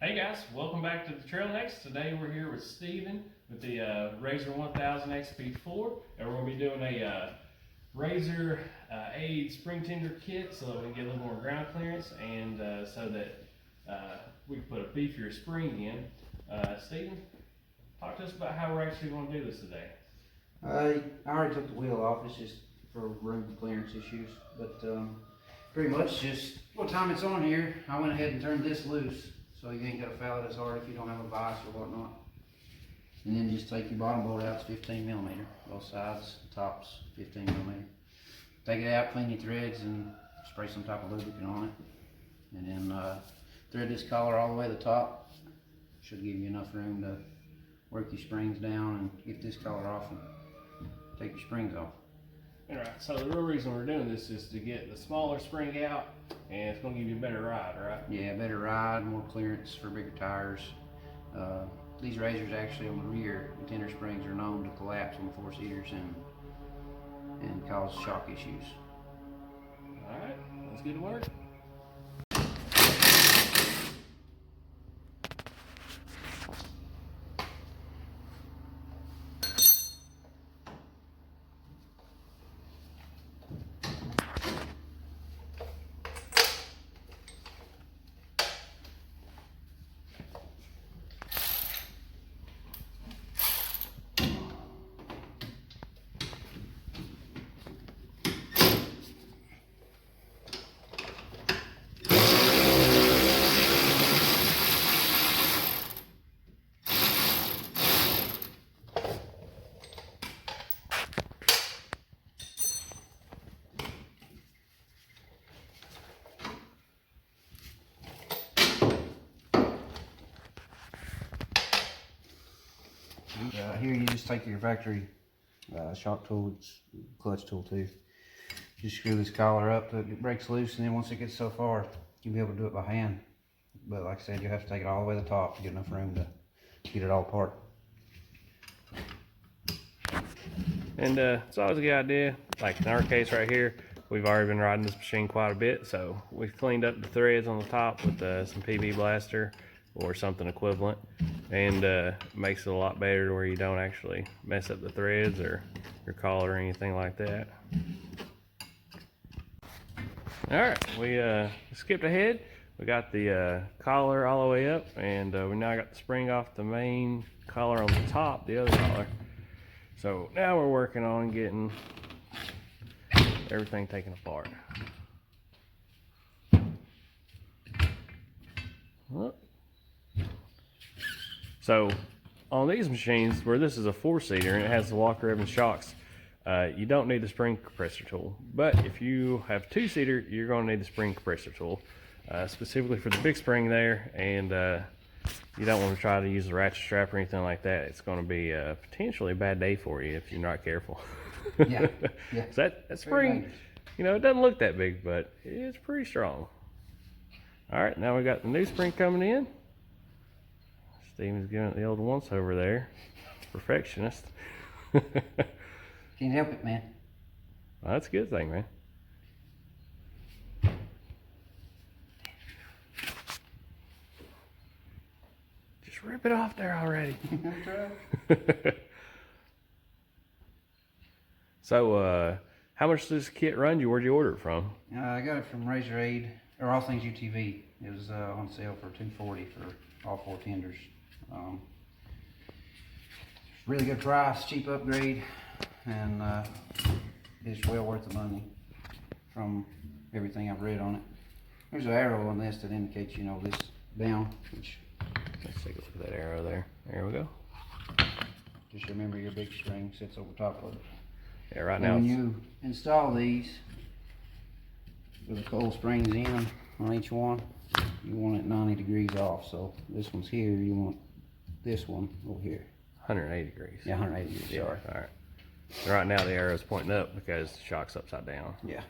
Hey guys, welcome back to the Trailheads. Today we're here with Steven with the RZR 1000 XP4, and we're going to be doing a RZR Aid Spring Tender kit so that we can get a little more ground clearance and so that we can put a beefier spring in. Steven, talk to us about how we're actually going to do this today. I already took the wheel off. It's just for room clearance issues, but pretty much just what time it's on here, I went ahead and turned this loose. So you ain't got to foul it as hard if you don't have a vise or whatnot. And then just take your bottom bolt out, it's 15 millimeter. Both sides, tops 15 millimeter. Take it out, clean your threads, and spray some type of lubricant on it. And then thread this collar all the way to the top. Should give you enough room to work your springs down and get this collar off and take your springs off. Alright, so the real reason we're doing this is to get the smaller spring out, and it's going to give you a better ride, right? Yeah, better ride, more clearance for bigger tires. These RZRs actually on the rear, the tender springs are known to collapse on four seaters and cause shock issues. Alright, let's get to work. Here you just take your factory shock tool, it's clutch tool too. Just screw this collar up till it breaks loose, and then once it gets so far, you'll be able to do it by hand. But like I said, you have to take it all the way to the top to get enough room to get it all apart. And it's always a good idea, like in our case right here, we've already been riding this machine quite a bit, so we've cleaned up the threads on the top with some PB blaster or something equivalent, and makes it a lot better to where you don't actually mess up the threads or your collar or anything like that. Alright, we skipped ahead. We got the collar all the way up, and we now got the spring off the main collar on the top, the other collar. So now we're working on getting everything taken apart. So on these machines, where this is a four-seater and it has the Walker Evans shocks, you don't need the spring compressor tool. But if you have two-seater, you're going to need the spring compressor tool, specifically for the big spring there, and you don't want to try to use the ratchet strap or anything like that. It's going to be potentially a bad day for you if you're not careful. Yeah, yeah. So that spring, you know, it doesn't look that big, but it's pretty strong. All right, now we got the new spring coming in. Steven's giving it the old once over there. Perfectionist. Can't help it, man. Well, that's a good thing, man. Just rip it off there already. So, how much does this kit run you? Where'd you order it from? I got it from RZR Aid, or All Things UTV. It was on sale for $240 for all four tenders. Really good price, cheap upgrade, and it's well worth the money from everything I've read on it. There's an arrow on this that indicates, you know, this down, which, Let's take a look at that arrow there. There we go. just remember your big string sits over top of it. Yeah, right And now when you install these with the coil springs in on each one, you want it 90 degrees off. So this one's here, you want this one over here. 180 degrees. Yeah, 180 degrees, Yeah, sorry. all right. So right now the arrow's pointing up because the shock's upside down. Yeah.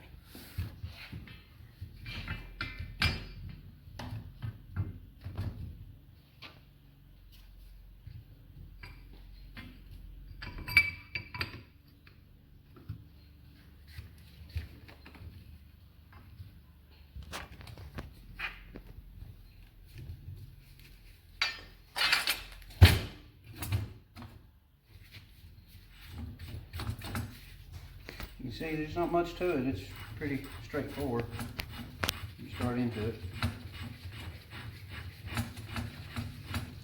see, there's not much to it. It's pretty straightforward. You start into it.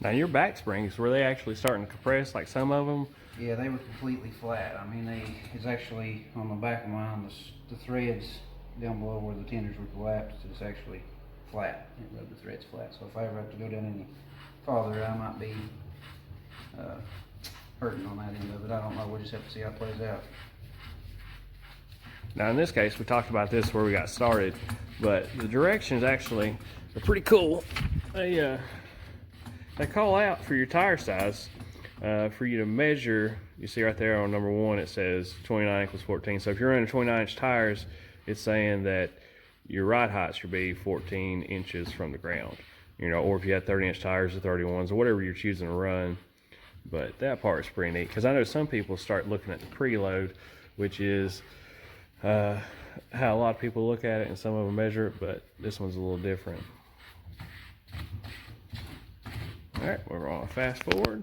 Now your back springs, were they actually starting to compress like some of them? Yeah, they were completely flat. I mean, it's actually on the back of mine, the threads down below where the tenders were collapsed, it's actually flat. It rubbed the threads flat. So if I ever have to go down any farther, I might be hurting on that end of it. I don't know. We'll just have to see how it plays out. Now in this case, we talked about this where we got started, but the directions actually are pretty cool. They call out for your tire size for you to measure. You see right there on number 1, it says 29 equals 14. So if you're running 29-inch tires, it's saying that your ride height should be 14 inches from the ground. You know, or if you had 30-inch tires or 31s or whatever you're choosing to run. But that part is pretty neat because I know some people start looking at the preload, which is how a lot of people look at it, and some of them measure it, but this one's a little different. Alright, we're going to fast forward.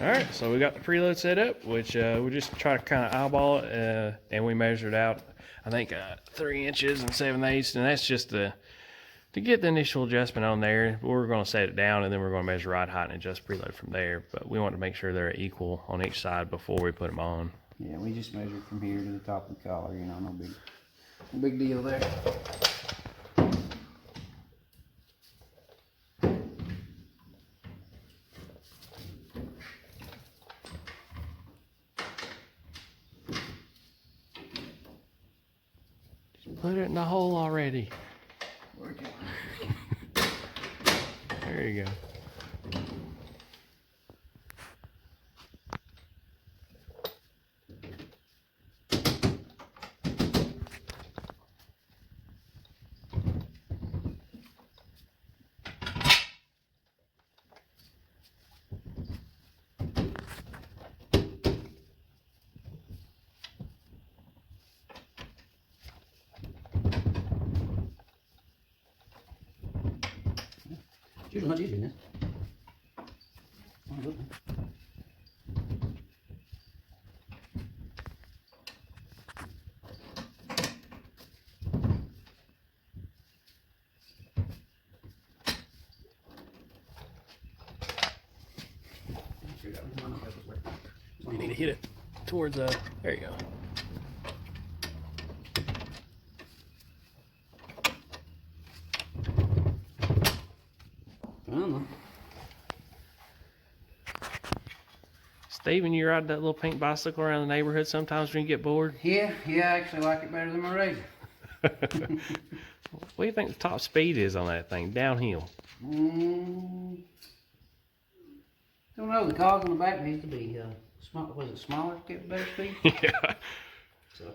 Alright, so we got the preload set up, which we just try to kind of eyeball it, and we measured out, I think, 3 inches and 7/8, and that's just to get the initial adjustment on there. We're going to set it down, and then we're going to measure ride height and adjust preload from there, but we want to make sure they're equal on each side before we put them on. Yeah, we just measured from here to the top of the collar, you know, no big deal there. Put it in the hole already. Working. There you go. It's usually much easier than this. Oh, good. You need to hit it towards there you go. I don't know. Steven, you ride that little pink bicycle around the neighborhood sometimes when you get bored? Yeah, I actually like it better than my RZR. What do you think the top speed is on that thing, downhill? Don't know. The cogs on the back needs to be was it smaller to get better speed? Yeah. So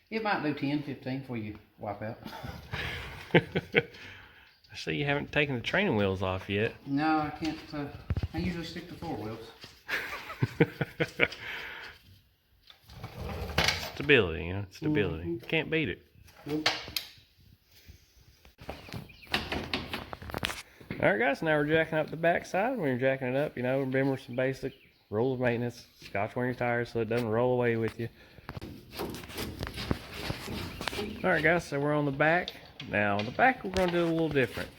it might do 10, 15 before you wipe out. I see you haven't taken the training wheels off yet. No, I can't. I usually stick to 4 wheels. Stability, you know, stability. Can't beat it. Nope. Alright guys, now we're jacking up the back side. When you're jacking it up, you know, remember some basic rules of maintenance. Scotch on your tires so it doesn't roll away with you. Alright guys, so we're on the back. Now on the back we're going to do a little different.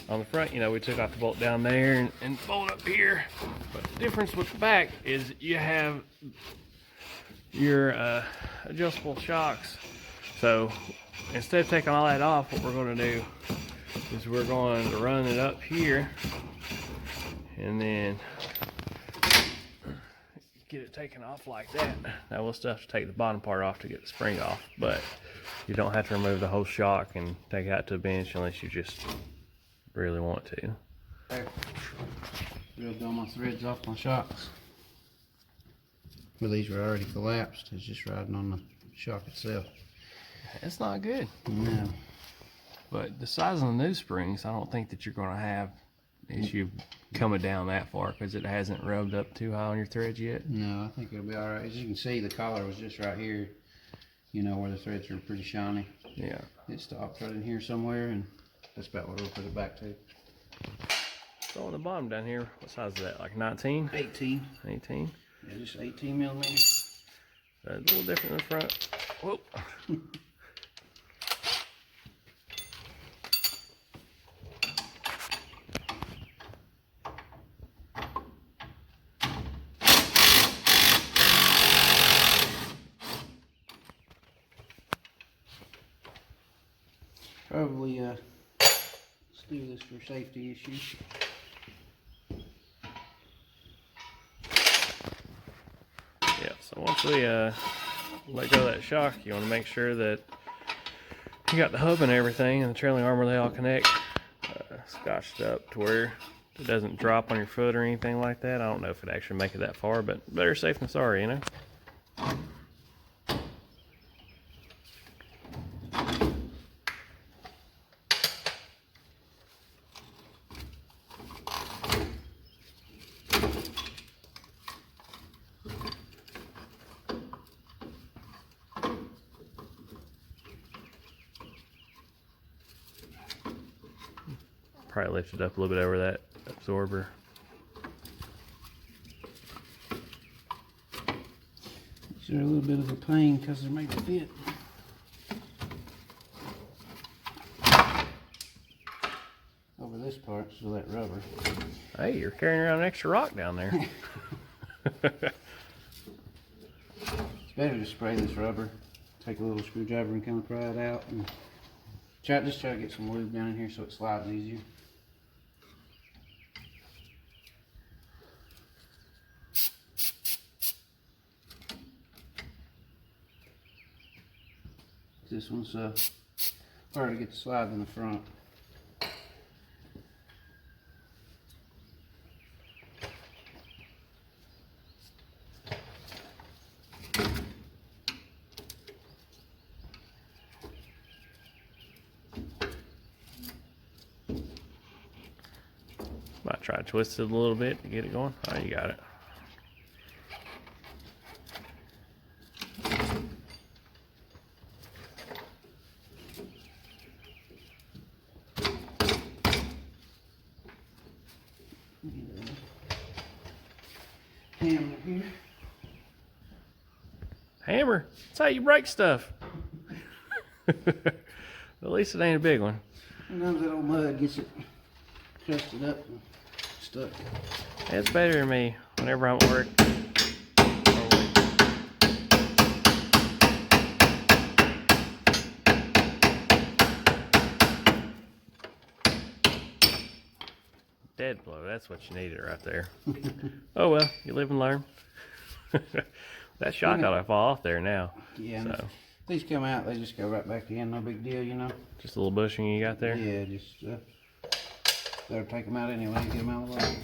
On the front, you know, we took off the bolt down there and bolt up here. But the difference with the back is you have your adjustable shocks. So instead of taking all that off, what we're going to do is we're going to run it up here and then get it taken off like that. Now we'll still have to take the bottom part off to get the spring off, but you don't have to remove the whole shock and take it out to the bench unless you just really want to. Okay. Drilled all my threads off my shocks. Well, these were already collapsed. It's just riding on the shock itself. It's not good. No. But the size of the new springs, I don't think that you're going to have issue coming down that far because it hasn't rubbed up too high on your threads yet. No, I think it'll be all right. As you can see, the collar was just right here, you know, where the threads are pretty shiny. Yeah. It stopped right in here somewhere, and that's about what we'll put it back to. So on the bottom down here, what size is that? Like 19? 18. 18? Yeah, just 18 millimeters. A little different in the front. Whoa. Probably let's do this for safety issues. Yeah, so once we let go of that shock, you want to make sure that you got the hub and everything and the trailing armor, they all connect scotched up to where it doesn't drop on your foot or anything like that. I don't know if it actually make it that far, but better safe than sorry, you know. Probably lift it up a little bit over that absorber. These are a little bit of a pain because they're made to fit. Over this part, so that rubber. Hey, you're carrying around an extra rock down there. It's better to spray this rubber. Take a little screwdriver and kind of pry it out. And just try to get some lube down in here so it slides easier. This one's harder to get the slide in the front. Might try to twist it a little bit to get it going. Oh, you got it. Hammer here. Hammer. That's how you break stuff. At least it ain't a big one. Sometimes that old mud gets it crusted up and stuck. It's better than me whenever I'm at work. Dead blow, that's what you needed right there. Oh well, you live and learn. That shock ought to fall off there now. Yeah, so. if these come out, they just go right back in, no big deal, you know. Just a little bushing you got there? Yeah, just better take them out anyway, get them out of the way.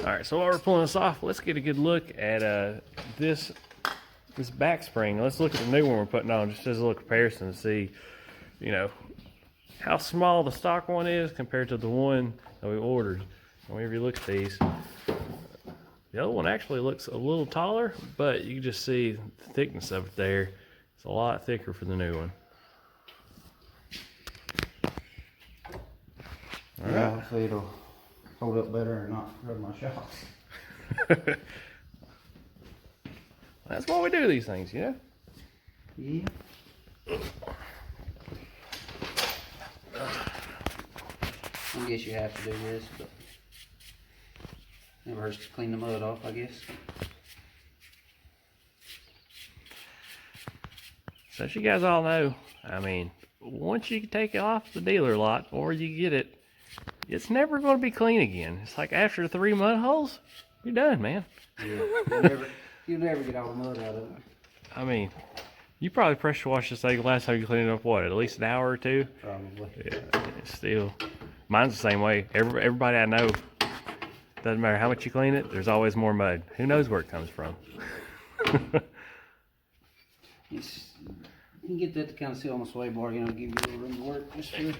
Alright, so while we're pulling this off, let's get a good look at this back spring. Let's look at the new one we're putting on, just as a little comparison to see, you know, how small the stock one is compared to the one that we ordered. And whenever you look at these, the other one actually looks a little taller, but you can just see the thickness of it there. It's a lot thicker for the new one. All Yeah, right. hopefully it'll hold up better and not rub my shocks. That's why we do these things, you know? Yeah. I guess you have to do this, but never hurts to clean the mud off, I guess. So as you guys all know, I mean, once you take it off the dealer lot or you get it, it's never going to be clean again. It's like after 3 mud holes, you're done, man. Yeah, you'll never get all the mud out of it. I mean, you probably pressure washed this thing last time you cleaned it up, what, at least an hour or two? Probably. Yeah, it's still, mine's the same way. Everybody I know, doesn't matter how much you clean it, there's always more mud. Who knows where it comes from? You can get that to kind of sit on the sway bar, you know, give you a little room to work just for the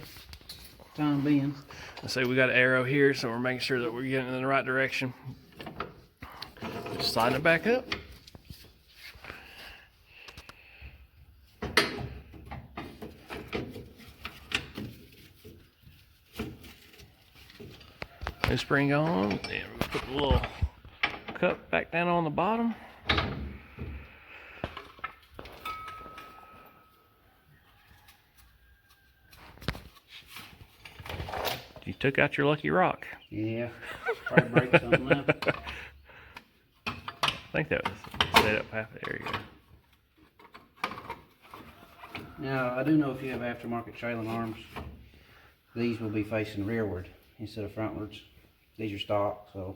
time being. I say we got an arrow here, so we're making sure that we're getting in the right direction. Just sliding it back up. New spring on, and we'll put the little cup back down on the bottom. You took out your lucky rock. Yeah, probably break something up. I think that was set up half. There you go. Now, I do know if you have aftermarket trailing arms, these will be facing rearward instead of frontwards. These are stock, so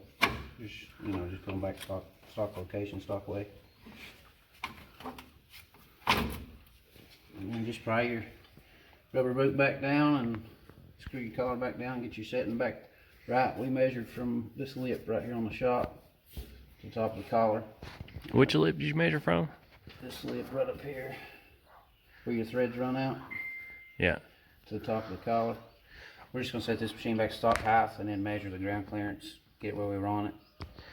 just, you know, just put them back stock location, stock way. And then just pry your rubber boot back down and screw your collar back down, get your setting back right. We measured from this lip right here on the shop to the top of the collar. Which lip did you measure from? This lip right up here, where your threads run out. Yeah. To the top of the collar. We're just going to set this machine back to stock height and then measure the ground clearance, get where we run it.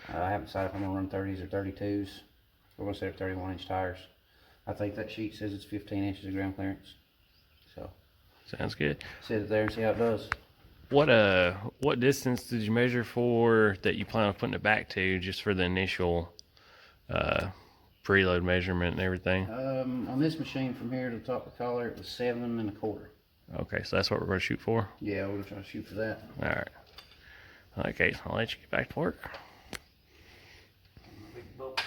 I haven't decided if I'm going to run 30s or 32s. We're going to set up 31-inch tires. I think that sheet says it's 15 inches of ground clearance. So Sounds good. set it there and see how it does. What distance did you measure for that you plan on putting it back to, just for the initial preload measurement and everything? On this machine from here to the top of the collar, it was 7 1/4. Okay, so that's what we're going to shoot for? Yeah, we're going to try to shoot for that. Alright. Okay, I'll let you get back to work. Big bolt.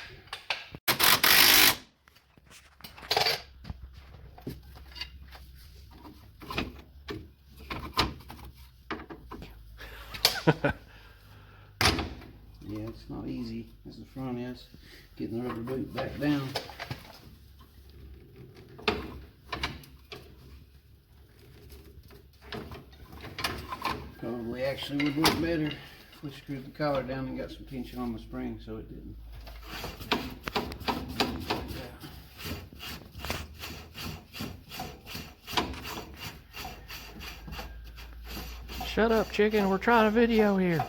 Yeah, it's not easy as the front is. Getting the rubber boot back down. Probably actually would work better if we screwed the collar down and got some tension on the spring so it didn't. Shut up, chicken. We're trying a video here.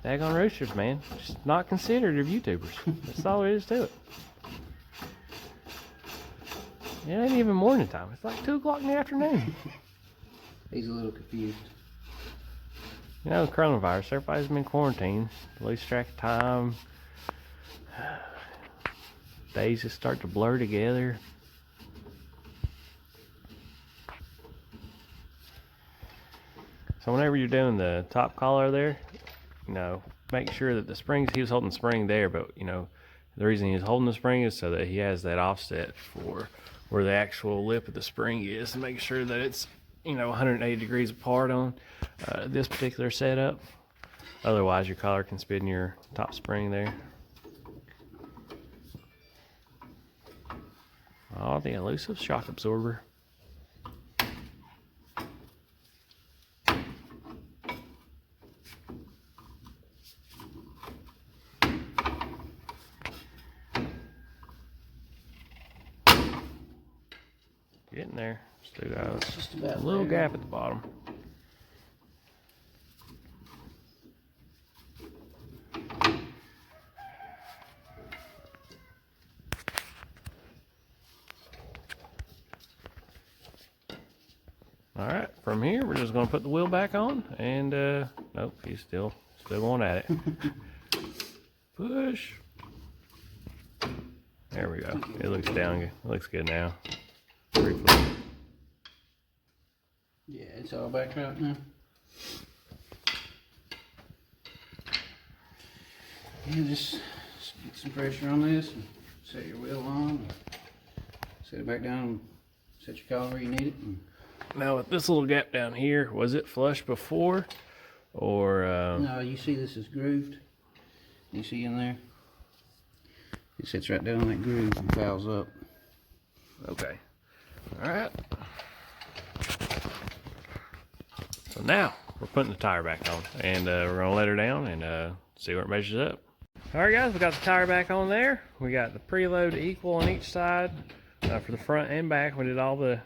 Daggone roosters, man. Just not considered of YouTubers. That's all there is to it. It ain't even morning time. It's like 2 o'clock in the afternoon. He's a little confused. You know, coronavirus, everybody's been quarantined. Lose track of time. Days just start to blur together. So whenever you're doing the top collar there, you know, make sure that the springs, he was holding the spring there, but you know, the reason he was holding the spring is so that he has that offset for where the actual lip of the spring is, to make sure that it's, you know, 180 degrees apart on this particular setup. Otherwise your collar can spin your top spring there. Oh, the elusive shock absorber. Getting there. Still got Just about a little there. gap at the bottom. Alright, from here we're just going to put the wheel back on, and nope, he's still going at it. Push. There we go. It looks down good. It looks good now. Briefly. Yeah, it's all back right now. Yeah, just get some pressure on this and set your wheel on. Set it back down and set your collar where you need it. And Now with this little gap down here, was it flush before, or no, you see this is grooved. You see in there? It sits right down in that groove and fouls up. okay. Alright. So now we're putting the tire back on, and we're gonna let her down and see where it measures up. Alright guys, we got the tire back on there. We got the preload equal on each side for the front and back. We did all the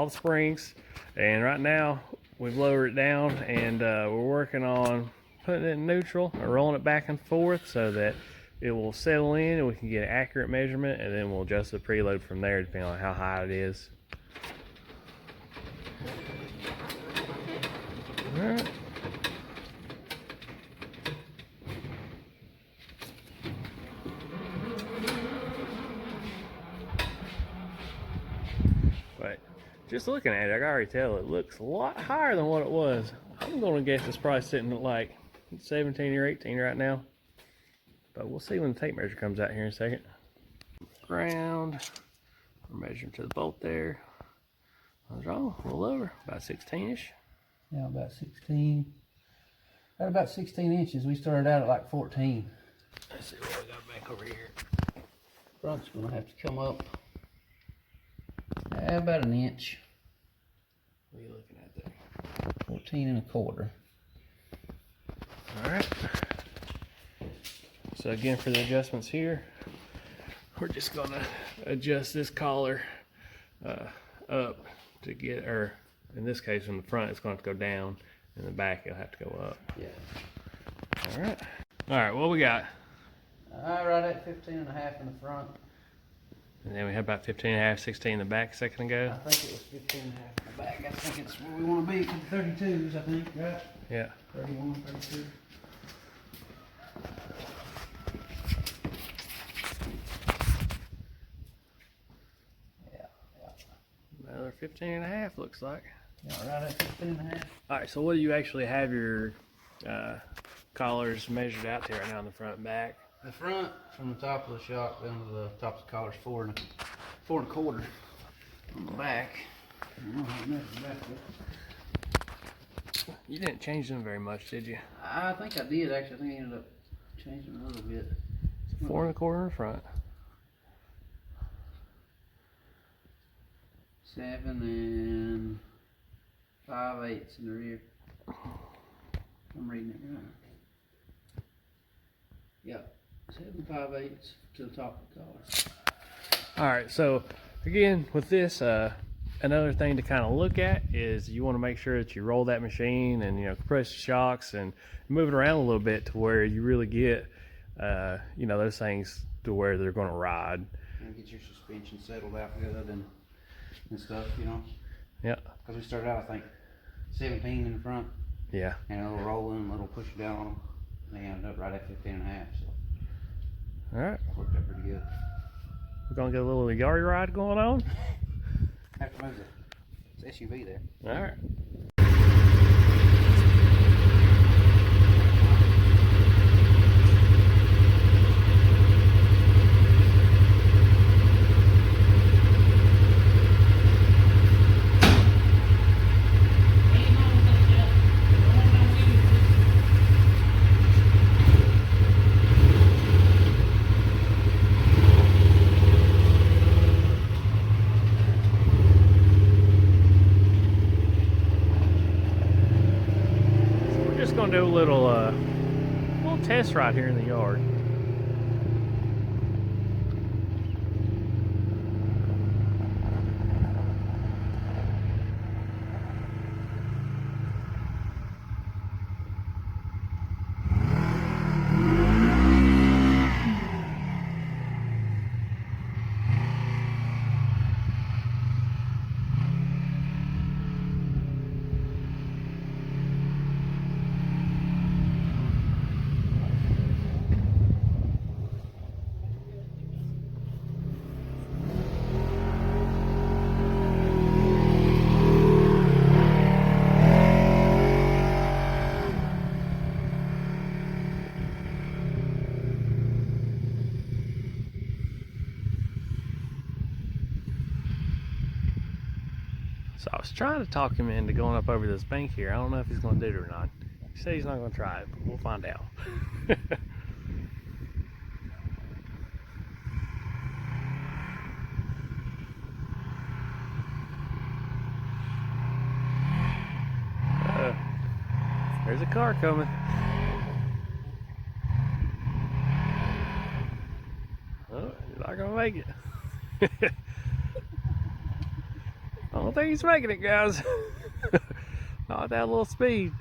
springs, and right now we've lowered it down, and we're working on putting it in neutral or rolling it back and forth so that it will settle in and we can get an accurate measurement, and then we'll adjust the preload from there depending on how high it is. Alright. But just looking at it, I can already tell it looks a lot higher than what it was. I'm gonna guess it's probably sitting at like 17 or 18 right now. But we'll see when the tape measure comes out here in a second. Ground. We're measuring to the bolt there. I was wrong, a little over, about 16-ish. Yeah, about 16. At about 16 inches. We started out at like 14. Let's see what we got back over here. Front's gonna have to come up about an inch. What are you looking at there? 14 and a quarter. All right. So again, for the adjustments here, we're just gonna adjust this collar up to get, or in this case, in the front, it's going to go down. In the back, it'll have to go up. Yeah. All right. All right, what we got? Right at 15 and a half in the front. And then we had about 15 and a half, 16 in the back a second ago. I think it was 15 and a half in the back. I think it's where we want to be for the 32s, I think, right? Yeah. 31, 32. Another 15 and a half looks like. Yeah, right at 15 and a half. All right, so what do you actually have your collars measured out to right now in the front and back? The front, from the top of the shock down to the top of the collar's 4 and a quarter. On the back, I don't know how much the back is. You didn't change them very much, did you? I think I did actually. I think I ended up changing a little bit. 4 and a quarter in the front. 7 and 5/8 in the rear. I'm reading it right. Yep, 7 5/8 to the top of the collar. All right, so again, with this, another thing to kind of look at is you want to make sure that you roll that machine and, compress the shocks and move it around a little bit to where you really get, those things to where they're going to ride. And get your suspension settled out good and stuff, Yeah. Because we started out, I think, 17 in the front. Yeah. And a little rolling, a little pushing down on them. They ended up right at 15 and a half, so. All right. Worked out pretty good. We're going to get a little yard ride going on. Have to move the SUV there. All right. Gonna do a little test right here in the yard. So I was trying to talk him into going up over this bank here. I don't know if he's going to do it or not. He said he's not going to try it, but we'll find out. There's a car coming. Oh, he's not going to make it. I don't think he's making it, guys. Not at that little speed.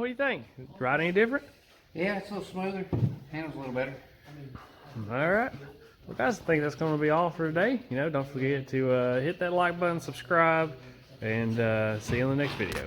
What do you think? Ride any different? Yeah, it's a little smoother. Handles a little better. All right. Well, guys, I think that's going to be all for today. Don't forget to hit that like button, subscribe, and see you in the next video.